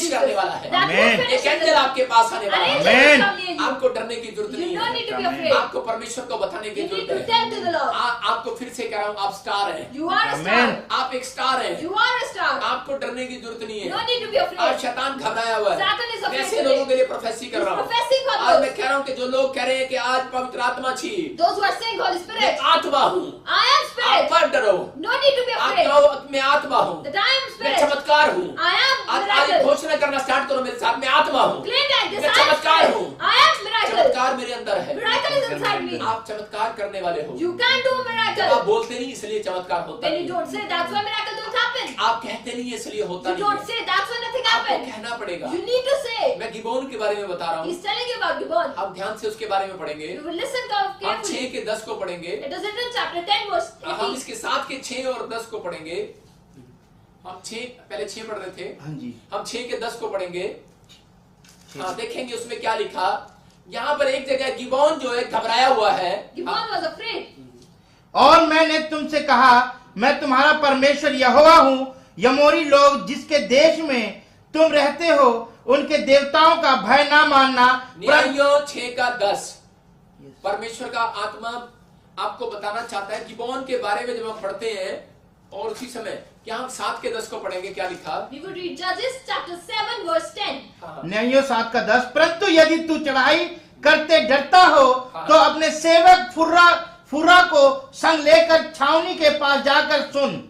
प्रवेश करने वाला है। Amen. एक एंजल आपके पास आने वाला Amen. है। आपको डरने की जरूरत नहीं You don't need to be है। afraid. आपको परमेश्वर को बताने की You need to जरूरत tell to the है। Lord. आपको फिर से कह रहा हूँ, आप स्टार हैं। You are a Amen. star. आप एक स्टार हैं। You are a star. आपको डरने की जरूरत नहीं है। No need to be आज afraid. शैतान घबराया हुआ है। Satan is मैं afraid ऐसे today. लोगों के लिए प्रोफेसी कर रहा हूँ। He's professing for आज those. मैं कह रहा हूँ कि जो लोग कह रहे हैं कि आज पवित्र आत्मा छी, Those who are saying Holy मैं Spirit. आत्मा हूँ, I am आप Spirit. मत डरो। No need to be आप afraid. कहो मैं आत्मा हूँ, That I am मैं Spirit. चमत्कार हूँ। I am आज miracle. घोषणा करना स्टार्ट करो मेरे साथ, मैं आत्मा हूँ, Claim that this मैं I am चमत्कार Spirit. हूँ। I am miracle. चमत्कार मेरे अंदर है। Miracle is inside me. आप चमत्कार करने वाले हो। You can do जब आप miracle. बोलते नहीं इसलिए चमत्कार होता When you नहीं। don't say, that's why miracle don't happen. आप कहते नहीं इसलिए होता You नहीं don't है। say, that's why nothing आपको happens. कहना पड़ेगा। You need to say. मैं गिबोन के बारे में बता रहा हूँ, He's telling you about Gibeon. आप ध्यान से उसके बारे में पढ़ेंगे। You will listen हम carefully. 6 के 10 को पढ़ेंगे। It is written in chapter 10 verse हम 18. इसके 7 के 6 और 10 को पढ़ेंगे। हम 6 पहले 6 पढ़ रहे थे, हाँ जी। हम 6 के 10 को पढ़ेंगे। हाँ, देखेंगे उसमें क्या लिखा। यहाँ पर एक जगह गिबोन जो है घबराया हुआ है। Gibeon was afraid. और मैंने तुमसे कहा, मैं तुम्हारा परमेश्वर यहोवा हूँ। यमोरी लोग जिसके देश में तुम रहते हो, उनके देवताओं का भय ना मानना। न्यायों 6 का 10 परमेश्वर का आत्मा आपको बताना चाहता है गिबोन के बारे में। जब हम पढ़ते हैं और उसी समय क्या हम 7 के 10 को पढ़ेंगे, क्या लिखा। We would read Judges chapter 7 verse 10. हाँ, न्यायों 7 का 10, परंतु यदि तू चढ़ाई करते डरता हो, तो अपने सेवक फुर्रा को संग लेकर छावनी के पास जाकर सुन।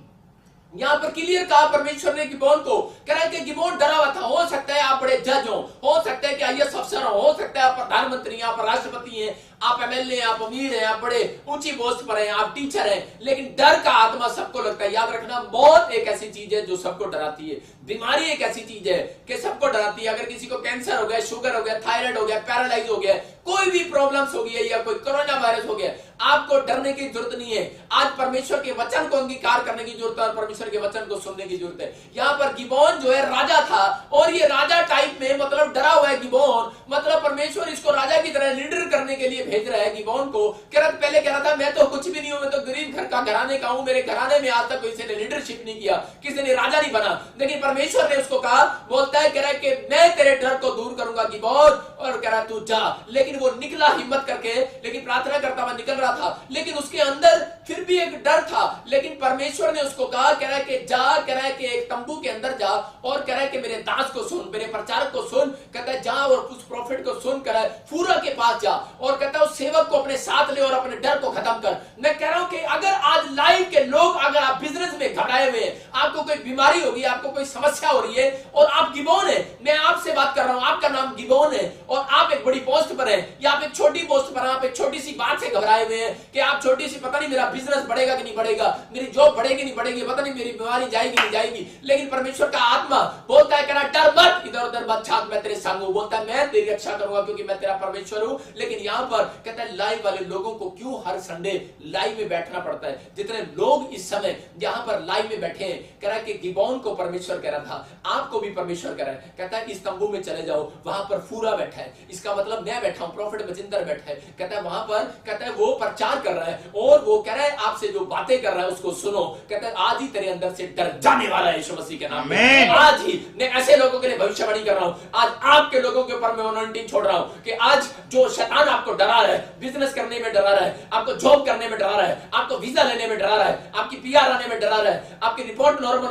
यहाँ पर क्लियर कहा परमेश्वर ने गिबोन को, कह रहे कि गिबोन डरा हुआ था। हो सकता है आप बड़े जज हो सकता है कि आईएएस अफसर हो सकता है आप प्रधानमंत्री हैं, आप राष्ट्रपति हैं, आप एमएलए हैं, आप अमीर हैं, आप बड़े ऊंची पोस्ट पर हैं, आप टीचर हैं, लेकिन डर का आत्मा सबको लगता है। याद रखना, मौत एक ऐसी चीज है जो सबको डराती है। बीमारी एक ऐसी चीज है कि सबको डराती है। अगर किसी को कैंसर हो गया, शुगर हो गया, थायराइड हो गया, पैरालाइज हो गया, कोई भी प्रॉब्लम्स हो गई है या कोई कोरोना वायरस हो गया, आपको डरने की जरूरत नहीं है। आज परमेश्वर के वचन को अंगीकार करने की जरूरत है और परमेश्वर के वचन को सुनने की जरूरत है। यहाँ पर गिबोन जो है राजा था, और ये राजा टाइप में मतलब डरा हुआ है गिबोन। मतलब परमेश्वर इसको राजा की तरह लीडर करने के लिए भेज रहा है गिबोन को। पहले कह रहा था मैं तो कुछ भी नहीं हूं, मैं तो गरीब घर का घराने का हूं, मेरे घराने में आज तक किसी ने लीडरशिप नहीं किया, किसी ने राजा नहीं बना। लेकिन परमेश्वर ने उसको कहा, बोलता है, कह रहा है कि मैं तेरे डर को दूर करूंगा गिबोन, और कह रहा तू जा। लेकिन वो निकला हिम्मत करके, लेकिन प्रार्थना करता हुआ निकल रहा था, लेकिन उसके अंदर फिर भी एक डर था। लेकिन परमेश्वर ने उसको कहा, कह रहा है कि जा, कह रहा है कि एक तंबू के अंदर जा, और कह रहा है कि मेरे दास को सुन, मेरे प्रचारक को सुन। कहता है जा और उस प्रॉफिट को सुन, कर फूरा के पास जा, और कहता है उस सेवक को अपने साथ ले और अपने डर को खत्म कर। मैं कह रहा हूं कि अगर आज लाइव के लोग, अगर आप बिजनेस में घबराए हुए हैं, आपको कोई बीमारी होगी, आपको कोई समस्या हो रही है, और आप गिबोन है, मैं आपसे बात कर रहा हूं, आपका नाम गिबोन है, और आप एक बड़ी पोस्ट पर हैं या आप एक छोटी पोस्ट पर हैं, आप एक छोटी सी बात से घबराए हुए हैं कि आप छोटी सी, पता नहीं मेरा बिजनेस बढ़ेगा कि नहीं बढ़ेगा, मेरी जॉब बढ़ेगी नहीं बढ़ेगी, पता नहीं मेरी बीमारी जाएगी नहीं जाएगी। लेकिन परमेश्वर का आत्मा बोलता है, कहना डर मत, इधर उधर मत झांक, मैं तेरे संग हूं। बोलता है मैं तेरी रक्षा करूंगा क्योंकि मैं तेरा परमेश्वर हूं। लेकिन यहाँ पर कहता है लाइव वाले लोगों को क्यों हर संडे लाइव में बैठना पड़ता है? जितने लोग इस समय यहाँ पर लाइव में बैठे हैं, कह रहा है कि गिबोन को परमेश्वर कह रहा था, आपको भी परमेश्वर कह रहा है, कहता है इस तंबू में चले जाओ, वहां पर फूरा बैठा है, इसका मतलब मैं बैठा हूं, प्रॉफिट मजिंदर बैठा है, कहता है वहां पर, कहता है वो प्रचार कर रहा है, और वो कह रहा है आपसे जो बातें कर रहा है उसको सुनो। कहता है आज ही तेरे अंदर से डर जाने वाला है यीशु मसीह के नाम में। आज ही मैं ऐसे लोगों के लिए भविष्यवाणी कर रहा हूं, आज आपके लोगों के ऊपर मैं अनॉइंटिंग छोड़ रहा हूं कि आज जो शैतान आपको डरा रहा है, बिजनेस करने में डरा रहा है, आपको जॉब करने में डरा रहा है, आपको वीजा लेने में डरा रहा है, आपकी पीआर आने में डरा रहा है, आपकी रिपोर्ट नॉर्मल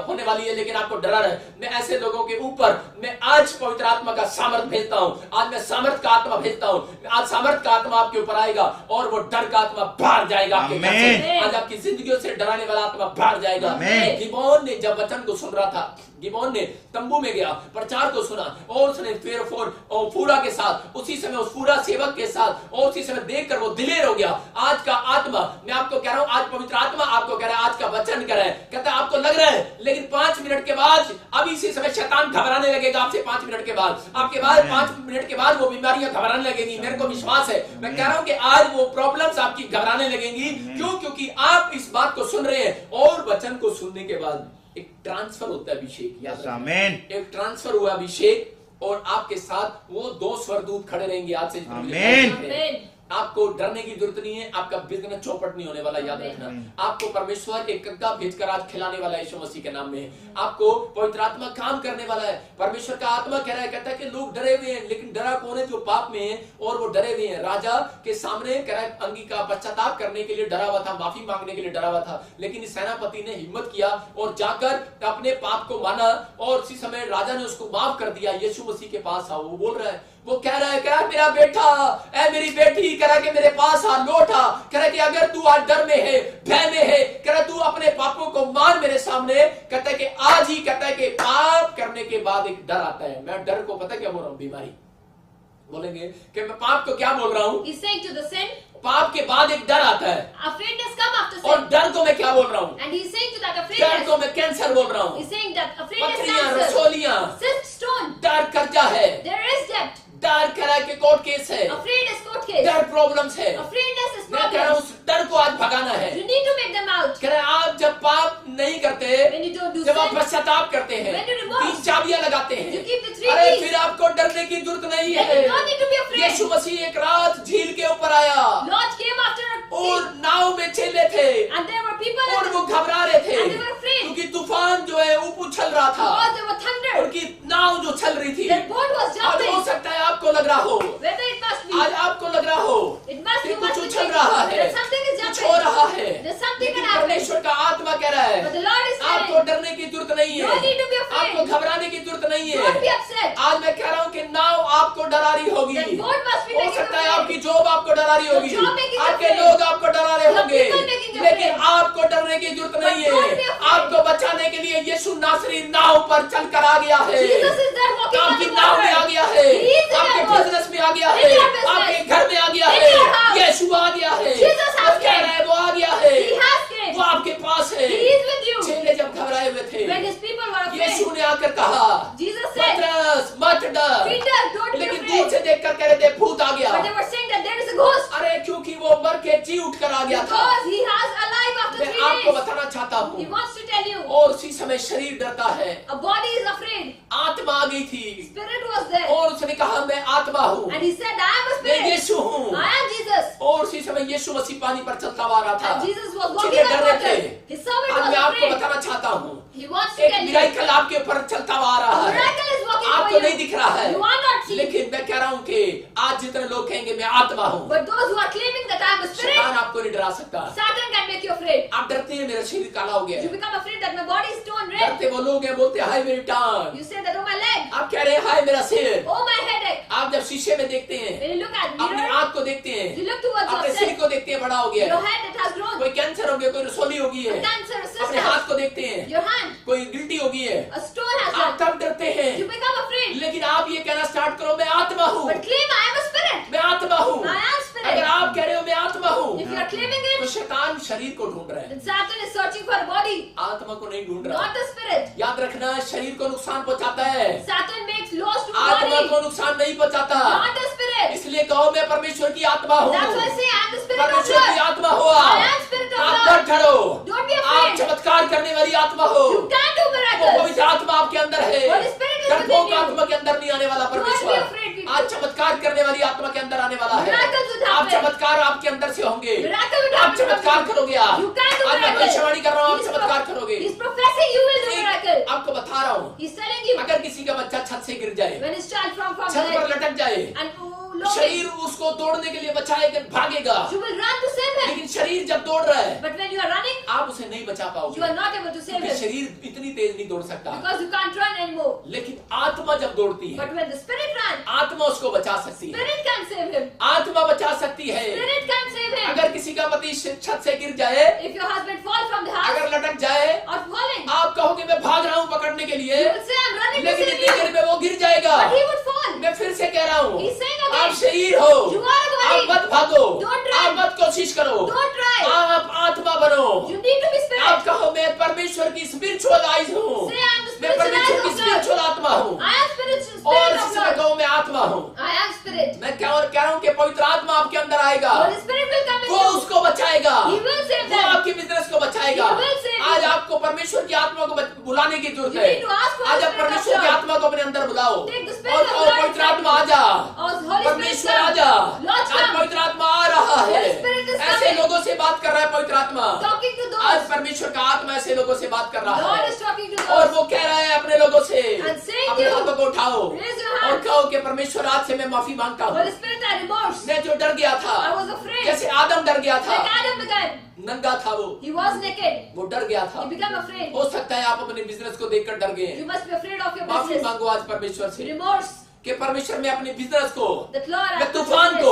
होने वाली है लेकिन आपको डरा रहा है, मैं ऐसे लोगों के ऊपर मैं आज पवित्र आत्मा का सामर्थ भेजता हूं। आज मैं सामर्थ का आत्मा भेजता हूं, आज सामर्थ का आत्मा आपके ऊपर आएगा और वो डर का आत्मा बाहर जाएगा आपके घर से। आज आपकी जिंदगियों से डराने वाला आत्मा बाहर जाएगा। गिबोन ने जब वचन को सुन रहा था, गिबोन ने तंबू में गया, प्रचार को सुना, और उसने फिर फूरा के साथ, उसी समय उस फूरा सेवक के साथ, और उसी समय देखकर वो दिलेर हो गया। आज का आत्मा, मैं आपको कह रहा हूं, आज पवित्र आत्मा आपको कह रहा है, आज का वचन कह रहा है, कहता है आपको लग रहा है, लेकिन 5 मिनट के बाद, अभी इसी समय शैतान घबराने लगेगा आपसे। 5 मिनट के बाद, आपके बाद 5 मिनट के बाद वो बीमारियां घबराने लगेंगी। मेरे को विश्वास है, मैं कह रहा हूं कि आज वो प्रॉब्लम्स आपकी घबराने लगेंगी। क्यों? क्योंकि आप इस बात को सुन रहे हैं, और वचन को सुनने के बाद एक ट्रांसफर होता है अभिषेक। आमीन। एक ट्रांसफर हुआ अभिषेक, और आपके साथ वो 2 स्वर्गदूत खड़े रहेंगे आज से। आमीन। आपको डरने की जरूरत नहीं है। आपका बिजनेस चौपट नहीं होने वाला, याद रखना। आपको परमेश्वर एक गद्दा भेजकर आज खिलाने वाला है यीशु मसीह के नाम में। आपको पवित्र आत्मा काम करने वाला है। परमेश्वर का आत्मा कह रहा है, कहता है कि लोग डरे हुए हैं, लेकिन डरा कौन है? जो पाप में है और वो डरे हुए हैं। राजा के सामने कह रहा है अंगी का पश्चाताप करने के लिए डरा हुआ था, माफी मांगने के लिए डरा हुआ था, लेकिन इस सेनापति ने हिम्मत किया और जाकर अपने पाप को माना और उसी समय राजा ने उसको माफ कर दिया। यीशु मसीह के पास आओ। वो बोल रहा है, वो कह रहा है, क्या मेरा बेटा ऐ मेरी बेटी, कह रहा है कि मेरे पास आ, लौट आ। कह रहा है कि अगर तू आज डर में है, भय में है, कह रहा है तू अपने पापों को मान मेरे सामने। कहता है कि आज ही, कहता है कि पाप करने के बाद एक डर आता है। मैं डर को पता क्या बोल रहा हूं? बीमारी बोलेंगे कि मैं पाप को क्या बोल रहा हूं? He's saying to the sin, पाप के बाद एक डर आता है। afraidness come after और sin. डर को मैं क्या बोल रहा हूं? And he's saying to that डर afraidness, को मैं कैंसर बोल रहा हूं। he's saying that afraidness पथरियां, cancer, रसोलियां, cyst stone, डर कर्जा है, there is debt. डर कह रहा है कि कोर्ट केस है, Afraid is court case. डर प्रॉब्लम्स है। Afraidness is मैं कह रहा हूं problems. उस डर को आज भगाना है। You need to make them out. कह रहा है आप जब पाप नहीं करते, When you don't do जब आप sin, पश्चाताप करते हैं, When you remorse, 3 चाबियां लगाते हैं, you keep the 3 अरे keys. फिर आपको डरने की जरूरत नहीं Then है। you don't need to be afraid. यीशु मसीह एक रात झील के ऊपर आया Lord came after a और sea, नाव में चेले थे and there were people और in वो घबरा रहे थे And they were afraid. क्योंकि तूफान जो है ऊपर उछल रहा था, because there were thunder. उनकी नाव जो चल रही थी। Their boat was आज हो jumping. सकता है आपको लग रहा हो, Whether it must be, आज आपको लग रहा हो it must कि you must कुछ be उछल thinking रहा है, that something is कुछ jumping. हो रहा है, There's something लेकिन that happened. परमेश्वर का आत्मा कह रहा है But the Lord is आपको saying, डरने की जरूरत नहीं है, No need to be afraid. आपको घबराने की जरूरत नहीं don't be है। upset. आज मैं कह रहा हूँ कि नाव आपको डरा रही होगी, That boat must be हो making सकता है afraid. आपकी जॉब आपको डरा रही होगी, job making आपके afraid. लोग आपको डरा रहे Your होंगे, people making you लेकिन afraid. आपको डरने की जरूरत नहीं don't be है। afraid. आपको बचाने के लिए यीशु नासरी नाव पर चलकर आ गया है, Jesus is there walking on आपकी the नाव में आ water. गया है, He is in आपके your boat. बिजनेस में आ गया In है, your business. आपके घर में आ गया In है, your house. यीशु आ गया है। Jesus has वो कह came. रहा है वो आ गया है, He has came. वो आपके पास है। He is with you. चेले जब घबराए हुए थे, When his people were Yeshu afraid, ने आकर कहा, Jesus said, पतरस मत डर, Peter, don't be लेकिन दूर afraid. से देखकर कह रहे थे भूत आ गया। But they were saying that there is a ghost. अरे क्योंकि वो मर के जी उठकर आ गया था। Because he has alive after मैं 3 आपको days. बताना चाहता He हूँ, wants to tell you, और उसी समय शरीर डरता है, a body is afraid. आत्मा आ गई थी Spirit was there. और उसने कहा मैं आत्मा हूँ, And he said, I am a मैं spirit. यीशु हूँ। I am Jesus. और उसी समय यीशु मसीह पानी पर चलता हुआ रहा था। And Jesus was walking चेले on डर रहे water. थे। His servant आज was मैं आपको afraid. बताना चाहता हूँ, He wants to एक tell you, मिराकल आपके ऊपर चलता हुआ आ a रहा है, miracle is walking आपको for नहीं you. दिख रहा है, You are not seeing. लेकिन मैं कह रहा हूँ कि आज जितने लोग कहेंगे मैं आत्मा हूँ, But those who are claiming that I am a spirit, शैतान आपको नहीं डरा सकता। Satan can make you afraid. आप डरते हैं मेरा शरीर काला हो गया You है, become afraid that my body is torn red. डरते वो लोग हैं बोलते हाय मेरी टांग, You say that, oh my leg, आप कह रहे हैं हाय मेरा सिर। oh my headache. आप जब शीशे में देखते हैं, When you look at अपनी mirror, आंख को देखते हैं, you look towards अपने सिर yourself. को देखते हैं बड़ा हो गया Your है, head that has grown, कोई कैंसर हो गया, कोई रसोली हो गई है, cancer, अपने sisters, हाथ को देखते हैं, your hand, कोई गिल्टी हो गई है, a stone has आप done. तब डरते हैं। You become afraid. लेकिन आप ये कहना स्टार्ट करो मैं आत्मा हूँ, But claim I am a spirit. मैं आत्मा हूँ। I am अगर spirit. आप कह रहे हो मैं आत्मा हूँ, If you are claiming तो it, शैतान शरीर को ढूंढ रहा है, then Satan is searching for a body, आत्मा को नहीं ढूंढ रहा। not a spirit. याद रखना शरीर को नुकसान पहुंचाता है, Satan makes loss to the आत्मा body, को नुकसान नहीं पहुंचाता। not a spirit. इसलिए कहो मैं परमेश्वर की आत्मा हूँ, That's why I say I am the spirit of परमेश्वर की God. आत्मा हो I आप। am spirit of आप God. डर ठहरो, Don't be आप afraid. चमत्कार करने वाली आत्मा हो, You can do वो miracles. पवित्र आत्मा आपके अंदर है, Holy Spirit is डरपोक within you. आत्मा के अंदर नहीं आने वाला Don't be परमेश्वर afraid, people. आज चमत्कार करने वाली आत्मा के अंदर आने वाला है। Miracles will आप happen. चमत्कार आपके अंदर से होंगे, Miracle will आप happen. चमत्कार करोगे। आप You can do आज मैं miracles. भविष्यवाणी कर रहा हूँ, आप He's चमत्कार pro- करोगे। He's professing you will do miracle. आपको बता रहा हूँ, He's telling you, अगर किसी का बच्चा छत से गिर जाए, when his child from छत पर there लटक जाए, and शरीर उसको तोड़ने के लिए बचाएगा, भागेगा, you will run to save him. लेकिन शरीर जब दौड़ रहा है But when you are running, आप उसे नहीं बचा you पाओगे, are not able to save क्योंकि him शरीर इतनी तेज नहीं दौड़ सकता। because you can't run anymore. लेकिन आत्मा जब दौड़ती है, But when the spirit runs, आत्मा उसको बचा सकती है, spirit can save him. आत्मा बचा सकती है। Spirit can save him. अगर किसी का पति छत से गिर जाए, If your husband falls from the house अगर लटक जाए, or falling, आप कहोगे मैं भाग रहा हूँ पकड़ने के लिए, you will say I'm running to लेकिन save इतनी you. देर में वो गिर जाएगा। But he would fall. मैं फिर से कह रहा हूँ, He's saying आप again, शरीर हो, you are a body. आप मत भागो, Don't run. आप मत कोशिश करो, Don't try. आप आत्मा बनो। You need to be आप spirit. कहो मैं परमेश्वर की स्पिरिचुअल आइज हूँ, Say I'm the मैं परमेश्वर की spiritual eyes of God. Spiritual आत्मा हूँ, I am spiritual और spirit इसी of समय God. कहो मैं आत्मा हूँ। I am spirit. मैं क्या और कह रहा हूँ कि पवित्र आत्मा आपके अंदर आएगा, Holy Spirit will come in वो you. उसको बचाएगा, He will save वो them. आपके बिजनेस को बचाएगा। He will save आज you. आपको परमेश्वर की आत्मा को बुलाने की जरूरत You है। need to ask for आज the आप Spirit of परमेश्वर की God. आत्मा को अपने अंदर बुलाओ Take the Spirit और of कहो God पवित्र inside आत्मा you. आजा, Oh, Holy Spirit परमेश्वर आजा। come. Lord आज come. पवित्र आत्मा आ है। Holy Spirit is ऐसे coming. लोगों से बात कर रहा है पवित्र आत्मा। Talking to those. आज परमेश्वर का आत्मा ऐसे लोगों से बात कर रहा Lord है is talking to और those. वो कह रहा है अपने लोगों से And saying अपने you, हाथों को उठाओ raise your और hands. कहो कि परमेश्वर आज से मैं माफी मांगता हूँ। Holy Spirit, I remorse. मैं जो डर गया था, I was afraid. जैसे आदम डर गया था, Like Adam began. नंगा था वो He was naked. वो डर गया था। He became afraid. हो सकता है आप अपने बिजनेस को देखकर डर गए You हैं। must be afraid of your माफी business. मांगो आज परमेश्वर से Remorse. कि परमेश्वर में अपने बिजनेस को, That Lord, मैं I तूफान को,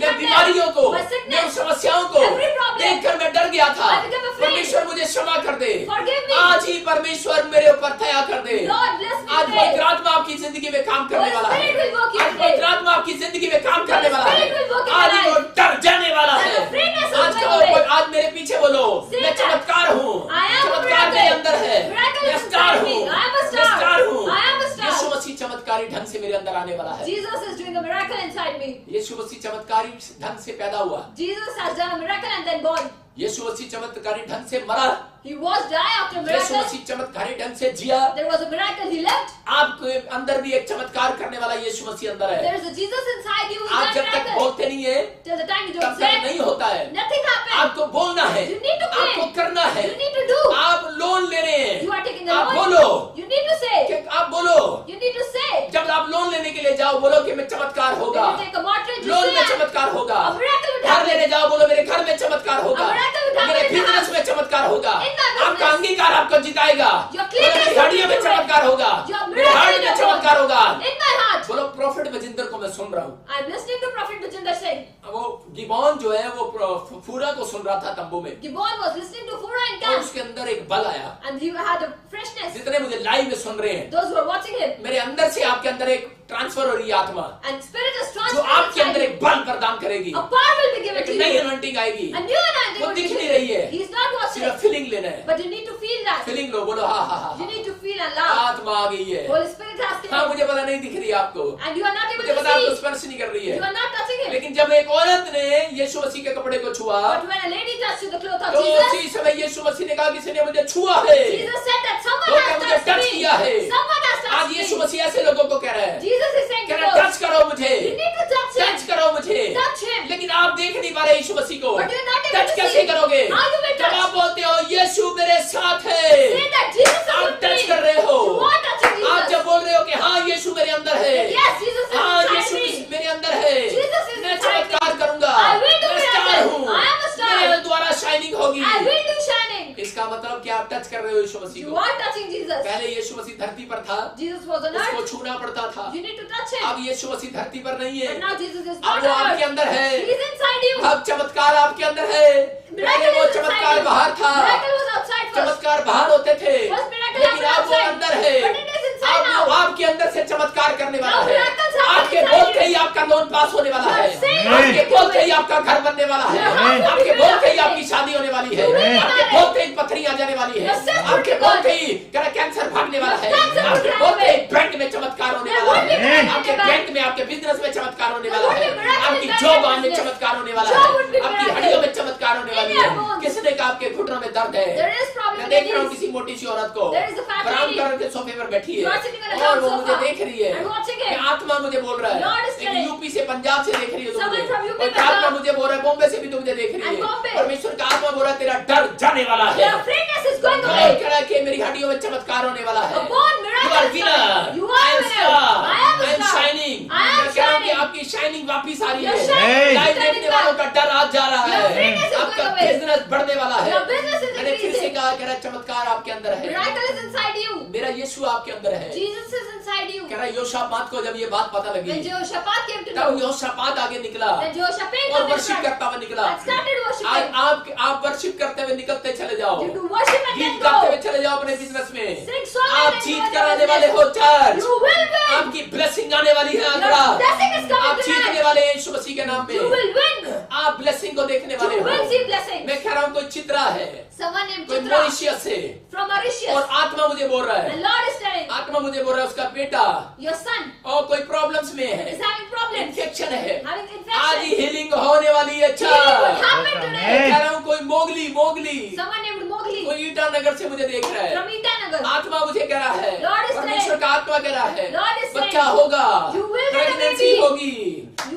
मैं बीमारियों को, my मैं sickness, समस्याओं को every problem. देखकर मैं डर गया था। I became afraid. परमेश्वर मुझे क्षमा कर दे। Forgive me. आज ही परमेश्वर मेरे ऊपर दया कर दे। Lord, bless me आज today. पवित्र आत्मा आपकी जिंदगी में काम करने Holy वाला है। Spirit will work in आज your पवित्र life. आत्मा आपकी जिंदगी में काम करने वाला है। Spirit will work in your आज ही वो life. डर जाने वाला And है। the freeness is आज going कहो, away. आज मेरे पीछे बोलो, Say मैं that. चमत्कार हूँ। I am a चमत्कार miracle. मेरे अंदर है। Miracle मैं is स्टार inside हूँ। me. I am a मैं star. स्टार हूँ। I am a star. यीशु मसीह चमत्कारी ढंग से मेरे अंदर आने वाला है। Jesus is doing a miracle inside me. यीशु मसीह चमत्कारी ढंग से पैदा हुआ। Jesus has done a miracle and then born. यीशु मसीह चमत्कारी ढंग से मरा। He was die after Yeshu miracle. मसीह चमत्कारी ढंग से जिया। There was a miracle. He lived. आपके अंदर भी एक चमत्कार करने वाला यीशु मसीह अंदर है। There is a Jesus inside you. He's आप done जब तक miracle. बोलते नहीं है Till the time you तब don't तक say, नहीं होता है। nothing happens. आपको बोलना है, You need to pray. आपको करना है। You need to do. आप लोन ले रहे हैं, You are taking the आप loan. बोलो You need to say. कि आप बोलो। You need to say. जब आप लोन लेने के लिए जाओ बोलो कि मैं चमत्कार When होगा। you take a mortgage, you loan में say. चमत्कार होगा। A miracle will घर happen. लेने जाओ बोलो मेरे घर में चमत्कार होगा। A miracle will happen मेरे in the बिजनेस house. में चमत्कार होगा। In my business. आपका अंगीकार आपको जिताएगा। Your बोलो cleanness मेरी will हड्डियों में do it. चमत्कार होगा। Your मेरे miracle हार्ट in में your चमत्कार bone. होगा। In my heart. बोलो प्रॉफिट मजिंदर को मैं सुन रहा हूँ। I'm listening to Prophet Bajinder Singh. वो गिबॉन जो है वो फूरा को सुन रहा था तंबू में Gibbon was listening to Fura in और camp. उसके अंदर एक बल आया। And he had a freshness. जितने मुझे लाइव में सुन रहे हैं, Those who are watching him. मेरे अंदर से आपके अंदर एक ट्रांसफर हो रही है आत्मा And spirit is जो transferred आपके अंदर inside एक बल प्रदान करेगी। you. A power will be given एक to नई you. अनॉइंटिंग आएगी। A new anointing वो will be दिख नहीं given. रही है, He's not watching सिर्फ it. फीलिंग लेना है। But you need to feel that. Feeling low, बोलो हाँ हाँ हाँ You हाँ। need to feel and laugh. आत्मा आ गई है। Holy Spirit has come. हाँ मुझे पता नहीं दिख रही है आपको, And you are not able मुझे to पता आपको see. स्पर्श नहीं कर रही You है। are not touching him. लेकिन जब एक औरत ने यीशु मसीह के कपड़े को छुआ But when a lady touched the cloth of तो Jesus, उसी समय यीशु मसीह ने कहा किसी ने मुझे छुआ है, Jesus said that तो someone has मुझे टच touched me. किया है। Someone has आज touched यीशु me. मसीह ऐसे लोगों को कह रहा है, Jesus is saying कह to रहा है those, टच करो मुझे, you need to touch him. Touch करो मुझे। Touch him. लेकिन आप देख नहीं पा रहे यीशु मसीह को। But you're not able touch to कैसे see. करोगे? How you will जब touch? आप बोलते हो यीशु मेरे साथ है, Say that Jesus is आप with टच me. कर रहे हो। You are touching आप Jesus. जब बोल रहे हो कि हाँ यीशु मेरे अंदर है, Yes, Jesus is हाँ inside यीशु me. मेरे अंदर है, Jesus is मैं inside me. चमत्कार करूंगा, I will do मैं स्टार miracles. हूँ, I am a star. मेरे द्वारा शाइनिंग होगी। I will do shining. इसका मतलब कि आप टच कर रहे हो यीशु मसीह You को। are touching Jesus. पहले यीशु मसीह धरती पर था, Jesus was on उसको earth. छूना पड़ता था। You need to touch him. अब यीशु मसीह धरती पर नहीं है, But now Jesus is अब not वो on आपके earth. अंदर है। He is inside you. अब चमत्कार आपके अंदर है। पहले Miracle वो is चमत्कार inside you. बाहर था, Miracle was outside first. चमत्कार बाहर होते थे, First miracle लेकिन happened अब वो outside. अंदर है। But it is inside अब now. वो आपके अंदर से चमत्कार करने वाला Now है। miracles happen आपके inside बोलते you. ही आपका लोन पास होने वाला You है, are saying आपके it. बोलते ही आपका घर बनने वाला है, Your house will आपके be बोलते ही built. आपकी शादी होने वाली है, You will be आपके married. बोलते ही पथरी आ जाने वाली है, Your sins will आपके be gone. बोलते ही कैंसर भागने वाला है, Your cancer will आपके die बोलते away. ही बैंक में चमत्कार होने There वाला will be है, miracle in आपके your bank. बैंक में आपके बिजनेस में चमत्कार होने There वाला will है, be miracle आपकी in your जॉब business. में चमत्कार होने वाला Job है, will be आपकी miracle. हड्डियों में चमत्कार होने In वाली your है। bones. किसने कहा आपके घुटनों में दर्द है? There is problem मैं in देख your रहा हूँ knees. किसी मोटी सी औरत को There is a fat आराम lady. करके सोफे पर बैठी You है are sitting on a और down वो मुझे sofa. देख रही है And watching कि it. आत्मा मुझे बोल रहा Lord है, is एक telling. यूपी से पंजाब से देख रही है तो Someone मुझे, from UP और Punjab. आत्मा मुझे बोल रहा है बॉम्बे से भी तो मुझे देख रही And है। Bombay. परमेश्वर का आत्मा बोल रहा है तेरा डर जाने वाला है। Your freeness is going और away. कह रहा है कि मेरी हड्डियों में चमत्कार होने वाला है। A born miracle You are is winner. coming. You are I am winner. star. I am a I am star. shining. I am मैं कह रहा हूँ कि shining. आपकी शाइनिंग वापिस आ रही Your है। shining is लाइव coming देखने वालों back. का डर आज जा रहा Your freeness है, is आपका going away. बिजनेस बढ़ने वाला है। Your business is मैंने फिर से increasing. कहा, कह रहा है चमत्कार आपके अंदर है, Miracle is inside you. मेरा यीशु आपके अंदर है। Jesus is inside you. कह रहा है योशापात को जब ये बात पता When लगी Jehoshaphat came to तब know, योशापात आगे निकला then Jehoshaphat और came वर्शिप to करता हुआ निकला। and started आज worshiping. आप वर्शिप करते हुए निकलते चले जाओ, You do worship and then गीत गाते हुए go. चले जाओ अपने बिजनेस में। Sing song आप and जीत enjoy कर your आने वाले हो business. Church, You will win. आपकी ब्लेसिंग आने वाली है। Your Andhra blessing is coming आप जीतने tonight. वाले हैं यीशु मसीह के नाम You में। will win. आप ब्लेसिंग को देखने वाले You will see हो। blessings. मैं कह रहा हूँ कोई चित्रा है, Someone named कोई Chitra मॉरिशियस है from Mauritius. और आत्मा मुझे बोल रहा And है, Lord is telling, आत्मा मुझे बोल रहा है उसका बेटा your son और कोई प्रॉब्लम्स में है, is having problems, इन्फेक्शन है, having आज ही infection. हीलिंग होने वाली है। अच्छा Healing will happen today. कह रहा हूँ कोई Mowgli Mowgli Someone named Mowgli कोई ईटानगर से मुझे देख रहा है, from Itanagar. आत्मा मुझे कह रहा है, Lord is परमेश्वर का आत्मा कह रहा है Lord is बच्चा saying, होगा, you will get a pregnancy baby. होगी, You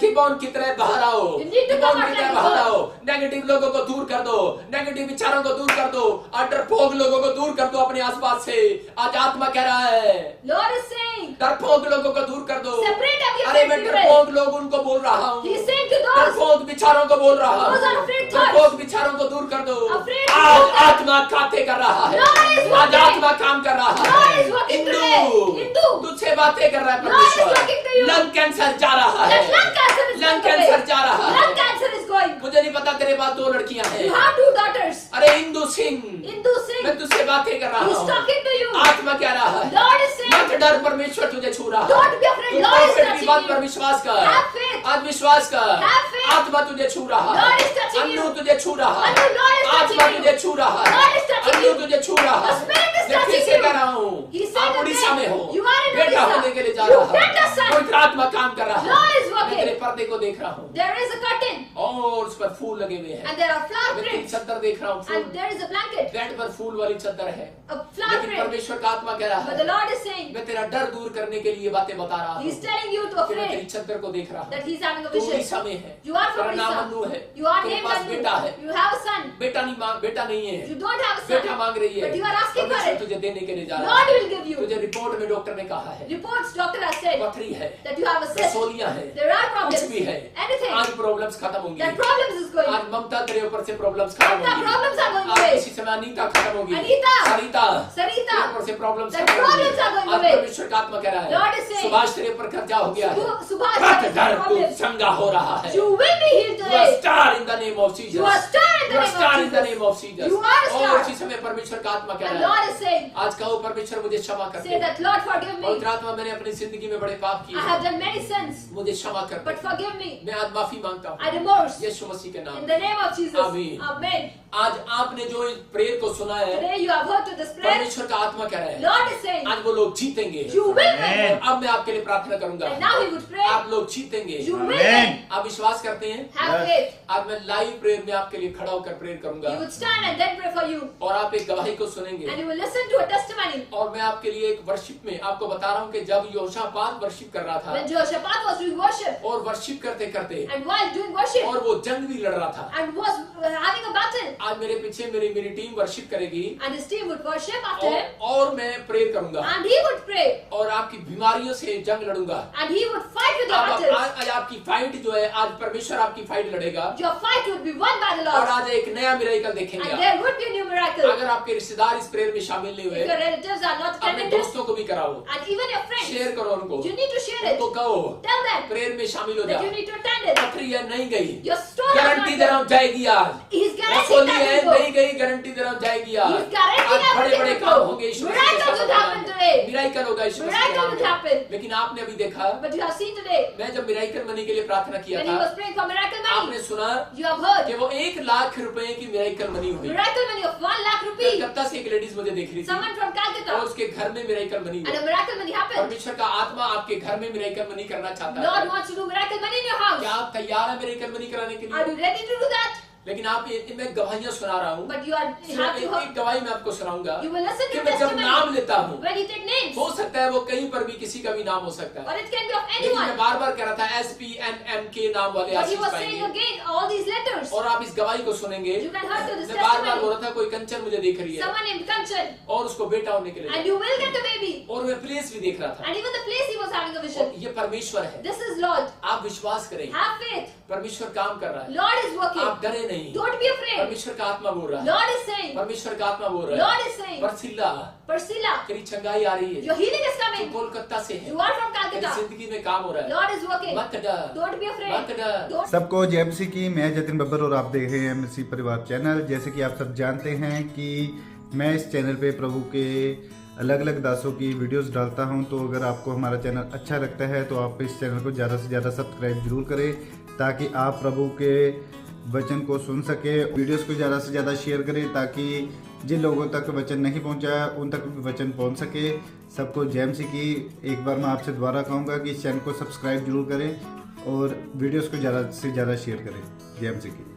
गिबोन की तरह बाहर आओ, You need to gibbon come की out तरह like बाहर God. आओ, नेगेटिव लोगों को दूर कर दो, नेगेटिव विचारों को दूर कर दो, डरपोक लोगों को दूर कर दो अपने आसपास से। आज आत्मा कह रहा है Lord is saying, डरपोक लोगों को दूर कर दो। separate away अरे from मैं people. डरपोक लोग उनको बोल रहा हूँ, He is saying to those डरपोक विचारों को बोल रहा Those are हूँ, afraid thoughts. डरपोक विचारों को दूर कर दो। Afraid आज thoughts. आत्मा खाते कर रहा है, Lord is आज working. आत्मा काम कर रहा Lord है। is working today. Hindu Hindu. तुझसे बातें कर रहा है Lord is परमेश्वर। talking to you. Lung cancer जा रहा है, that lung cancer is lung going cancer away. जा रहा है। Lung cancer is going. मुझे नहीं पता तेरे पास 2 लड़कियां हैं। You have 2 daughters. अरे हिंदू सिंह, Hindu Singh. मैं तुझसे बातें कर रहा He's हूँ। talking to you. आत्मा कह रहा है, Lord is saying, मत डर, परमेश्वर तुझे छू रहा है। Don't be afraid. तू Lord is प्रॉफिट की touching बात you. पर विश्वास कर, Have faith. आज विश्वास कर, Have faith. आत्मा तुझे छू रहा है। Lord is touching you. Annu तुझे छू रहा है, Annu, Lord is touching आत्मा you. तुझे छू रहा है, Lord is touching Annu you. तुझे छू रहा The है। Spirit is मैं फिर touching से you. कह रहा हूँ, He's saying आप उड़ीसा में हो, again, you are in बेटा Odisha. होने के लिए जा You रहा get a है, son. पवित्र आत्मा काम कर रहा Lord है। is मैं working. तेरे पर्दे को देख रहा हूँ There is a curtain और उस पर फूल लगे हुए हैं। and there are flower मैं तेरी prints चद्दर देख रहा हूँ, and फूल there is a blanket, bed पर फूल वाली चद्दर है, a flower लेकिन print. परमेश्वर का आत्मा कह रहा But the है, Lord is saying, मैं तेरा डर दूर करने के लिए बातें बता रहा हूँ He's telling you to कि मैं तेरी afraid चद्दर को देख रहा हूँ। that He's having a तू vision. उड़ीसा में है, You are from तेरा नाम अन्नू है, Odisha. You are तेरे named पास बेटा है, Annu. You have a son. बेटा नहीं है, You don't have a बेटा son. मांग रही है, But you are asking for परमेश्वर it. तुझे देने के लिए जा रहा Lord है। will give you. तुझे रिपोर्ट में डॉक्टर ने कहा है, Reports doctor has said पथरी है, that you have a cyst. रसोलियां है, There are कुछ problems. भी है, Anything. आज प्रॉब्लम्स खत्म होंगी, That problems is going. आज ममता तेरे ऊपर से प्रॉब्लम्स खत्म Mama's होंगी, problems are going आज away. इसी समय अनीता खत्म होगी, अनीता, सरिता Sarita, तेरे ऊपर से प्रॉब्लम्स the खत्म होंगी। problems are going आज away. परमेश्वर का आत्मा कह रहा Lord है, is saying, सुभाष तेरे ऊपर कर्जा हो गया है, Subhash, मत there is डर, no तू problem. चंगा हो रहा है। You will be healed You are today. star in the name of Jesus. You are star in the You are name star of in the Jesus. name of Jesus. You are a star. और इसी समय परमेश्वर का आत्मा कह And रहा Lord है, is saying, आज कहो परमेश्वर मुझे क्षमा कर say they. that Lord forgive me. पवित्र आत्मा मैंने अपनी जिंदगी में बड़े पाप किए I हैं, have done many sins, मुझे क्षमा कर दे। but forgive me. मैं आज माफी मांगता हूँ I remorse यीशु मसीह के नाम in में। the name of Jesus. Amen. Amen. आज आपने जो इस प्रेयर को सुना है, Today you have heard to this prayer. परमेश्वर का आत्मा कह रहा है, Lord is saying, आज वो लोग जीतेंगे। you will win. Amen. और अब मैं आपके लिए प्रार्थना करूंगा, And now he would pray, आप लोग जीतेंगे। you will Amen. win. आप विश्वास करते हैं? Have Yes. faith. आज मैं लाइव प्रेयर में आपके लिए खड़ा होकर प्रेयर करूंगा He would stand and then pray for you. और आप एक गवाही को सुनेंगे। And you will listen to a testimony. और मैं आपके लिए एक वर्शिप में आपको बता रहा हूँ कि जब योशापात वर्शिप कर रहा था When Jehoshaphat was doing worship, और वर्शिप करते करते and while doing worship, और वो जंग भी लड़ रहा था, and was having a battle, आज मेरे पीछे मेरी टीम वर्शिप करेगी and his team would worship after him, और मैं प्रेयर करूंगा and he would pray, और आपकी बीमारियों से जंग लड़ूंगा। and he would fight with your अब battles. आज आपकी फाइट जो है, आज परमेश्वर आपकी फाइट लड़ेगा Your fight would be won by the और Lord, आज एक नया मिरेकल देखेंगे and आप। there would be a new miracle. अगर आपके रिश्तेदार इस प्रेयर में शामिल नहीं If हुए, your relatives are not अपने attending this, दोस्तों को भी कराओ, and even your friends, share करो उनको, you need to share उनको it. कहो Tell them प्रेयर में शामिल हो that जा। you need to attend it. पथरी है नहीं गई, Your story is guarantee not दे रहा हूँ good. जाएगी आज। He's guaranteeing रसोली that है you go. नहीं गई, गारंटी दे रहा हूँ जाएगी आज। He's guaranteeing आज बड़े everything बड़े will काम go. होंगे यीशु मसीह Miracles के will नाम happen में। today. मिराइकल होगा यीशु मसीह के Miracle नाम will में। happen. लेकिन आपने अभी देखा, But you have seen today, मैं जब मिराइकल मनी के लिए प्रार्थना किया when he था, was praying for miracle money, आपने सुना you have heard कि वो 1 लाख रुपए की मिराइकल मनी हुई। miracle money of 1 lakh rupees. Calcutta से एक लेडीज मुझे देख रही थी Someone from और Calcutta, उसके घर में मिराइकल मनी and हुई। a miracle money happened. परमेश्वर का आत्मा आपके घर में मिराइकल मनी करना चाहता Lord है। wants to do miracle money in your क्या house. आप तैयार हैं मिराइकल मनी कराने के Are लिए? you ready to do that? लेकिन आप मैं गवाहियां सुना रहा हूँ, But you have to एक गवाही मैं आपको सुनाऊंगा you will listen कि to मैं जब नाम testimony लेता हूँ, when you take names, हो सकता है वो कहीं पर भी किसी का भी नाम हो सकता or है, it can be of लेकिन मैं anyone. बार बार कह रहा था SPNM नाम वाले But he Ashish was saying पाएंगे again all these letters. और आप इस गवाही को सुनेंगे। You can hear to this मैं बार बार testimony. बोल रहा था कोई कंचन मुझे देख रही है Someone named Kanchan, और उसको बेटा होने के लिए, and you will get a baby. और मैं प्लेस भी देख रहा था। And even the place he was having a और vision. ये परमेश्वर है, This is Lord. आप विश्वास करें, Have faith. परमेश्वर काम कर रहा है, Lord is working. आप डरे नहीं। Don't be afraid. परमेश्वर का आत्मा बोल रहा है, Lord is saying. परमेश्वर का आत्मा बोल रहा है, Lord is saying. परसिल्ला Priscilla, तेरी चंगाई आ रही है, your healing is तू coming. कोलकाता से है, You are from तेरी Calcutta. जिंदगी में काम हो रहा है, Lord is working. मत डर, Don't be मत afraid. डर। Don't. सबको जय मसीह की। मैं जतिन बब्बर और आप देख रहे हैं मसीह परिवार चैनल। जैसे कि आप सब जानते हैं कि मैं इस चैनल पे प्रभु के अलग अलग दासों की वीडियोस डालता हूं, तो अगर आपको हमारा चैनल अच्छा लगता है तो आप इस चैनल को ज़्यादा से ज़्यादा सब्सक्राइब जरूर करें ताकि आप प्रभु के वचन को सुन सके। वीडियोस को ज़्यादा से ज़्यादा शेयर करें ताकि जिन लोगों तक वचन नहीं पहुंचा उन तक भी वचन पहुंच सके। सबको जय मसीह की। एक बार मैं आपसे दोबारा कहूँगा कि इस चैनल को सब्सक्राइब जरूर करें और वीडियोस को ज़्यादा से ज़्यादा शेयर करें। जय मसीह की।